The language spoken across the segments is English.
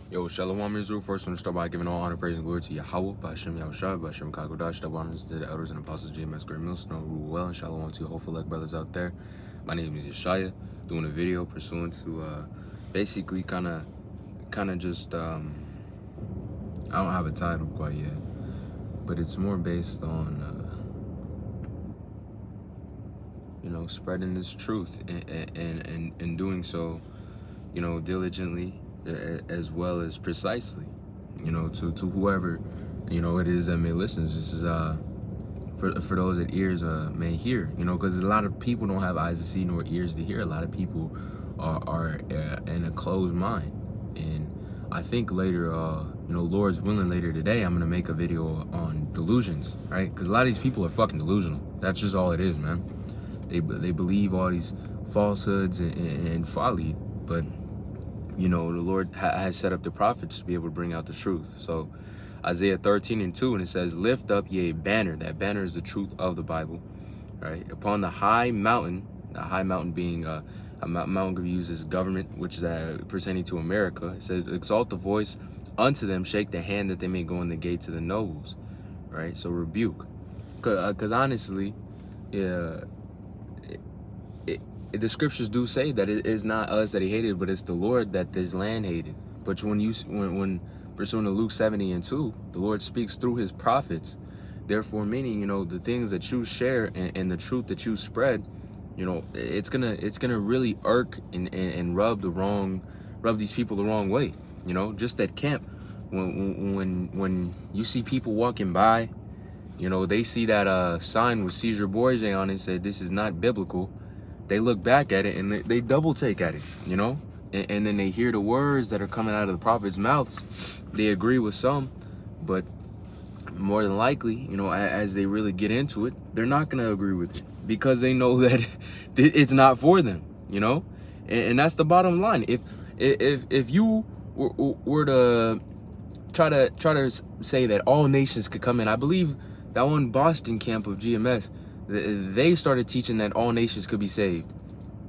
Yo, Shalom Israel. First, I want to start by giving all honor, praise, and glory to Yahawah Bahasham Yahawashi Bahasham, Qadash. Double honors to the elders and apostles, GMS, Great Millstone, who rule well, and Shalom to hopeful elect brothers out there. My name is Yeshaya, doing a video pursuant to basically kind of just I don't have a title quite yet, but it's more based on spreading this truth and doing so, diligently, as well as precisely, to whoever, it is that may listen. This is for those that ears may hear, because a lot of people don't have eyes to see nor ears to hear. A lot of people are in a closed mind, and I think later, Lord's willing, later today, I'm gonna make a video on delusions, right? Because a lot of these people are fucking delusional. That's just all it is, man. They believe all these falsehoods and folly, but the Lord has set up the prophets to be able to bring out the truth. So Isaiah 13:2, and it says, "Lift up ye a banner." That banner is the truth of the Bible, right? "Upon the high mountain," the high mountain being a mountain could be used as government, which is pertaining to America. It says, "Exalt the voice unto them, shake the hand that they may go in the gates of the nobles," right? So rebuke, because honestly, yeah. The scriptures do say that it is not us that he hated, but it's the Lord that this land hated. But when pursuing to Luke 70:2, the Lord speaks through his prophets. Therefore, meaning, the things that you share and the truth that you spread, it's gonna really irk and rub these people the wrong way. Just at camp, when you see people walking by, they see that sign with Caesar Borgia on it and say, "This is not biblical." They look back at it and they double take at it, and then they hear the words that are coming out of the prophet's mouths. They agree with some, but more than likely, as they really get into it, they're not going to agree with it because they know that it's not for them, and that's the bottom line. If you were to try to say that all nations could come in, I believe that one Boston camp of GMS, they started teaching that all nations could be saved,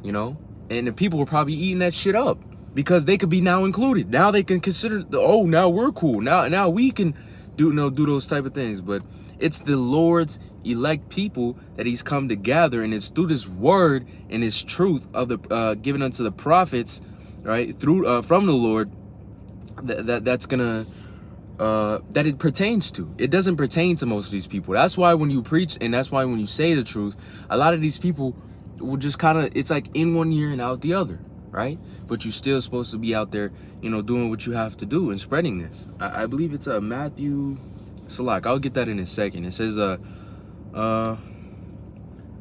and the people were probably eating that shit up because they could be now included. Now they can consider, now we're cool. Now we can do those type of things. But it's the Lord's elect people that he's come to gather, and it's through this word and his truth of the given unto the prophets, right, through from the Lord, that's gonna that it pertains to. It doesn't pertain to most of these people. That's why when you preach, and that's why when you say the truth, a lot of these people will just it's like in one ear and out the other, right? But you're still supposed to be out there, doing what you have to do and spreading this. I believe it's Matthew Salak. I'll get that in a second. It says I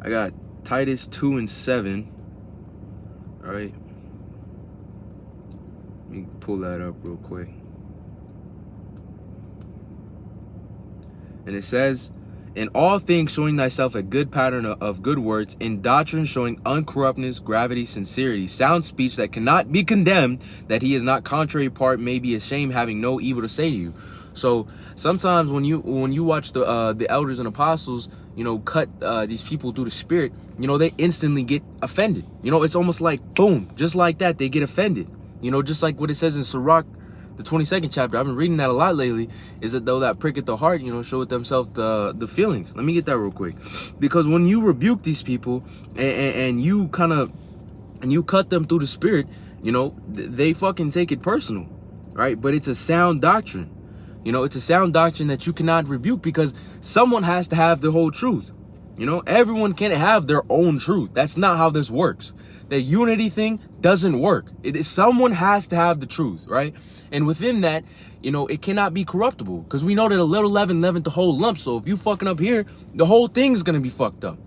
got Titus 2:7. All right, let me pull that up real quick. And it says, "In all things showing thyself a good pattern of good words, in doctrine showing uncorruptness, gravity, sincerity, sound speech that cannot be condemned, that he is not contrary part may be ashamed, having no evil to say to you." So sometimes when you watch the elders and apostles, cut these people through the spirit, they instantly get offended. It's almost like boom, just like that, they get offended. Just like what it says in Sirach, the 22nd chapter. I've been reading that a lot lately. Is that though that prick at the heart, showeth themselves the feelings. Let me get that real quick, because when you rebuke these people and you cut them through the spirit, they fucking take it personal, right? But it's a sound doctrine. It's a sound doctrine that you cannot rebuke because someone has to have the whole truth. Everyone can't have their own truth. That's not how this works. The unity thing doesn't work. Someone has to have the truth, right? And within that, it cannot be corruptible, because we know that a little leaven leaveneth the whole lump. So if you fucking up here, the whole thing's gonna be fucked up.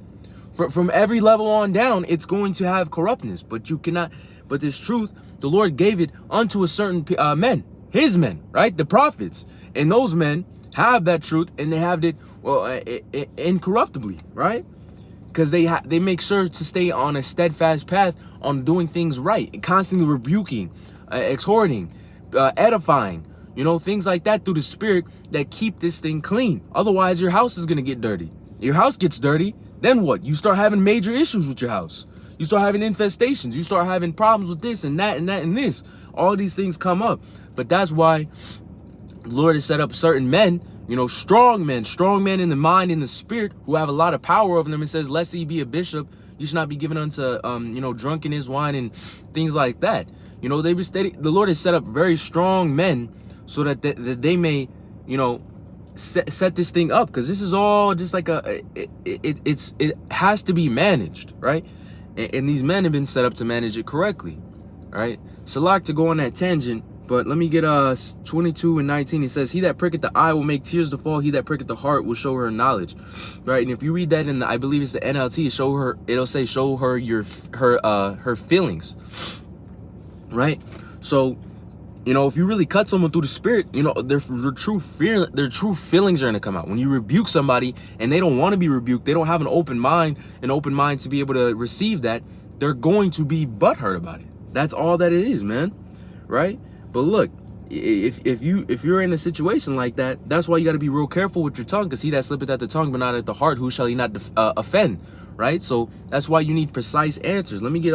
From every level on down, it's going to have corruptness. But you cannot. But this truth, the Lord gave it unto a certain men, his men, right? The prophets, and those men have that truth, and they have it incorruptibly, right? Because they make sure to stay on a steadfast path on doing things right, constantly rebuking, exhorting, edifying, things like that through the spirit that keep this thing clean. Otherwise, your house is going to get dirty. Your house gets dirty, then what? You start having major issues with your house. You start having infestations. You start having problems with this and that and that and this. All these things come up. But that's why the Lord has set up certain men, you know, strong men in the mind, in the spirit, who have a lot of power over them. It says, lest ye be a bishop, you should not be given unto, you know, drunkenness, wine, and things like that. You know, they be steady. The Lord has set up very strong men so that they may, you know, set this thing up, because this is all just like it has to be managed, right? And these men have been set up to manage it correctly, right? So like to go on that tangent, but let me get 22 and 19. It says, he that pricketh the eye will make tears to fall, he that pricketh the heart will show her knowledge, right? And if you read that in the, I believe it's the NLT, it'll say show her her feelings, right? So, you know, if you really cut someone through the spirit, you know, their true feelings are going to come out. When you rebuke somebody and they don't want to be rebuked, they don't have an open mind to be able to receive that, they're going to be butthurt about it. That's all that it is, man. Right? But look, if you're in a situation like that, that's why you got to be real careful with your tongue, because he that slippeth at the tongue but not at the heart, who shall he not offend? Right? So that's why you need precise answers. Let me get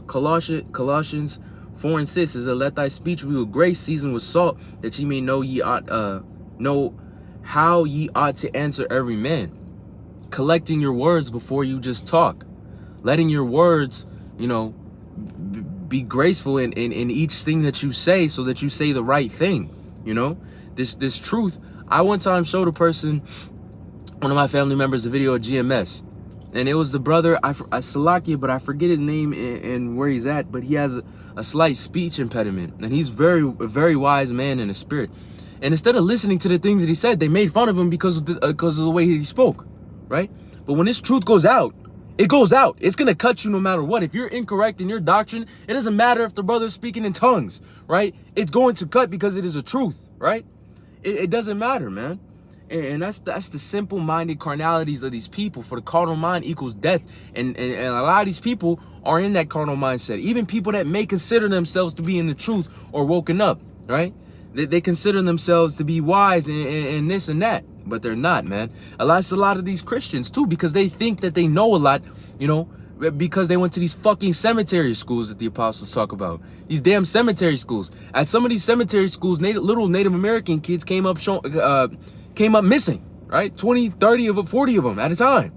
Colossians 4 and 6 is, let thy speech be with grace, seasoned with salt, that ye may know how ye ought to answer every man. Collecting your words before you just talk, letting your words, you know, be graceful in each thing that you say, so that you say the right thing. You know, this truth. I one time showed a person, one of my family members, a video of GMS, and it was the brother, I Salakia, but I forget his name and where he's at, but he has a slight speech impediment, and he's a very wise man in the spirit. And instead of listening to the things that he said, they made fun of him because of the way he spoke, right? But when this truth goes out, it goes out. It's gonna cut you no matter what. If you're incorrect in your doctrine, it doesn't matter if the brother's speaking in tongues, right? It's going to cut, because it is a truth, right? It doesn't matter, man. And that's the simple-minded carnalities of these people. For the carnal mind equals death, and a lot of these people are in that carnal mindset. Even people that may consider themselves to be in the truth or woken up, right? They consider themselves to be wise and this and that, but they're not, man. A lot of these Christians too, because they think that they know a lot, you know, because they went to these fucking cemetery schools that the apostles talk about. These damn cemetery schools. At some of these cemetery schools, little Native American kids came up missing, right? 20, 30 of them, 40 of them at a time.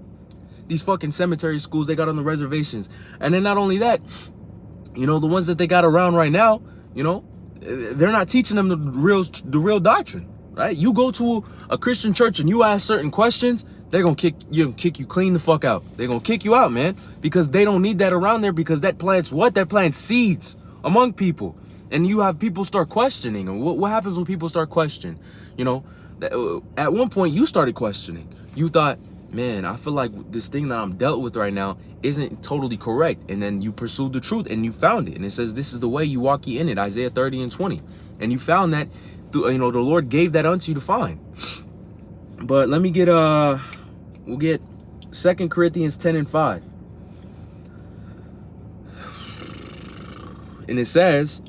These fucking cemetery schools they got on the reservations. And then not only that, you know, the ones that they got around right now, you know, they're not teaching them the real doctrine, right? You go to a Christian church and you ask certain questions, they're gonna kick you clean the fuck out. They're gonna kick you out, man, because they don't need that around there, because that plants what? That plants seeds among people. And you have people start questioning. And what happens when people start questioning? You know, at one point you started questioning. You thought, man, I feel like this thing that I'm dealt with right now isn't totally correct. And then you pursued the truth and you found it. And it says, this is the way, you walk ye in it, Isaiah 30 and 20. And you found that, you know, the Lord gave that unto you to find. But let me get, we'll get 2 Corinthians 10 and 5. And it says,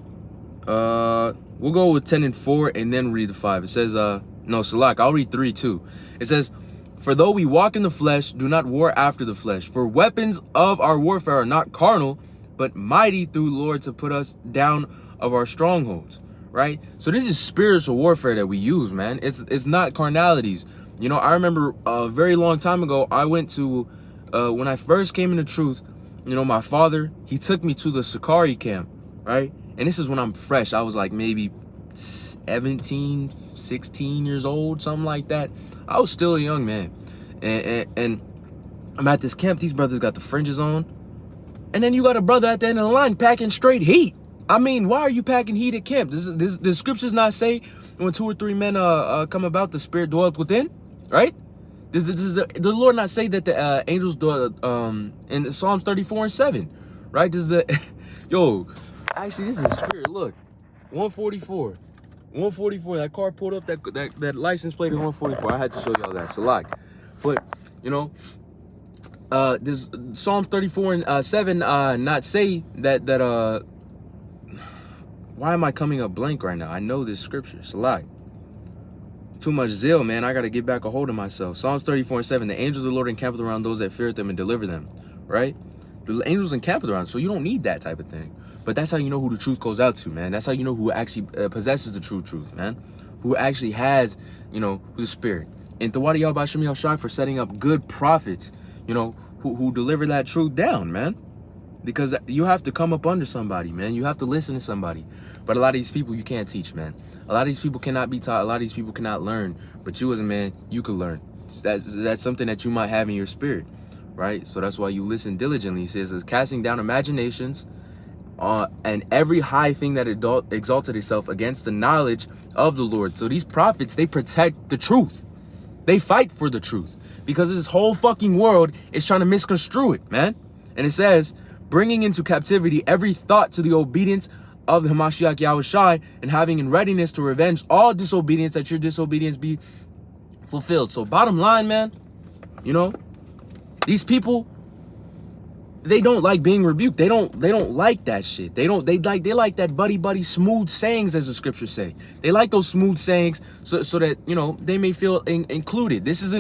we'll go with 10 and 4 and then read the 5. It says, no, Salak, I'll read 3 too. It says, for though we walk in the flesh, do not war after the flesh. For weapons of our warfare are not carnal, but mighty through the Lord to put us down of our strongholds, right? So this is spiritual warfare that we use, man. It's not carnalities. You know, I remember a very long time ago, I went to, when I first came into truth, you know, my father, he took me to the Sakari camp, right? And this is when I'm fresh. I was like maybe 17, 16 years old, something like that. I was still a young man. And I'm at this camp. These brothers got the fringes on. And then you got a brother at the end of the line packing straight heat. I mean, why are you packing heat at camp? The scriptures not say when 2 or 3 men come about, the spirit dwelleth within, right? Does the Lord not say that the angels dwell in Psalms 34 and 7, right? Yo, actually, this is a spirit. Look, 144. 144, that car pulled up, that license plate is 144. I had to show y'all that, Salak. But, you know, there's Psalm 34 and 7 not say that why am I coming up blank right now? I know this scripture, Salak. Too much zeal, man. I got to get back a hold of myself. Psalms 34 and 7, the angels of the Lord encampeth around those that fear them and deliver them, right? The angels encampeth around, so you don't need that type of thing. But that's how you know who the truth goes out to, man. That's how you know who actually possesses the true truth, man. Who actually has, you know, the spirit. And Yahawah Bahasham Yahawashi for setting up good prophets, you know, who deliver that truth down, man. Because you have to come up under somebody, man. You have to listen to somebody. But a lot of these people you can't teach, man. A lot of these people cannot be taught. A lot of these people cannot learn. But you as a man, you can learn. That's something that you might have in your spirit, right? So that's why you listen diligently. He says, casting down imaginations and every high thing that exalted itself against the knowledge of the Lord. So these prophets, they protect the truth. They fight for the truth. Because this whole fucking world is trying to misconstrue it, man. And it says, bringing into captivity every thought to the obedience of the Hamashiach Yahawashi, and having in readiness to revenge all disobedience, that your disobedience be fulfilled. So bottom line, man, you know, these people, they don't like being rebuked. They don't like that shit. They like that buddy smooth sayings, as the scriptures say. They like those smooth sayings so that, you know, they may feel included. This is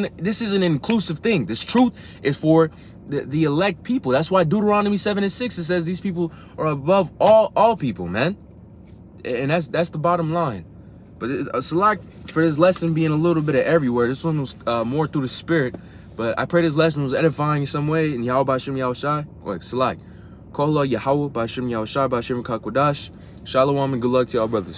an inclusive thing. This truth is for the elect people. That's why Deuteronomy 7:6, it says these people are above all people, man. And that's the bottom line. But Salak, for this lesson being a little bit of everywhere, this one was more through the spirit. But I pray this lesson was edifying in some way. In Yahawah Bahasham Yahawashi, like Salak, call Yahawah Bahasham Yahawashi Bahasham Qadash. Shalom and good luck to y'all brothers.